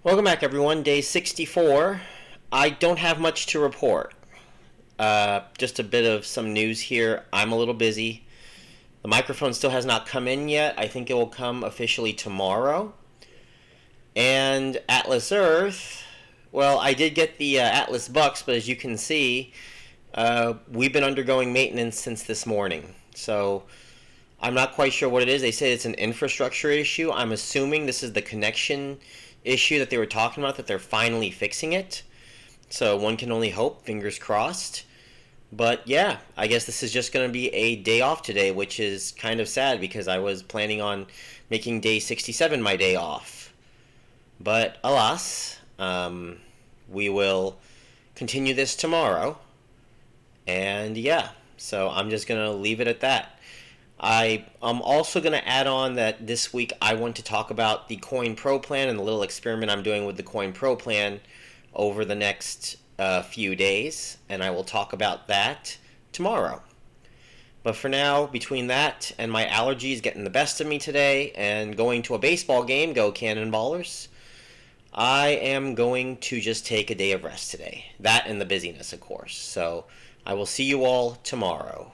Welcome back, everyone. Day 64. I don't have much to report. Just a bit of some news here. I'm a little busy. The microphone still has not come in yet. I think it will come officially tomorrow. And Atlas Earth, well, I did get the Atlas Bucks, but as you can see, we've been undergoing maintenance since this morning. So I'm not quite sure what it is. They say it's an infrastructure issue. I'm assuming this is the connection issue that they were talking about, that they're finally fixing it. So one can only hope, fingers crossed. But yeah, I guess this is just going to be a day off today, which is kind of sad because I was planning on making day 67 my day off. But alas, we will continue this tomorrow. And yeah, so I'm just going to leave it at that. I'm also going to add on that this week I want to talk about the Coin Pro plan and the little experiment I'm doing with the Coin Pro plan over the next few days, and I will talk about that tomorrow. But for now, between that and my allergies getting the best of me today and going to a baseball game, go Cannonballers, I am going to just take a day of rest today. That and the busyness, of course. So I will see you all tomorrow.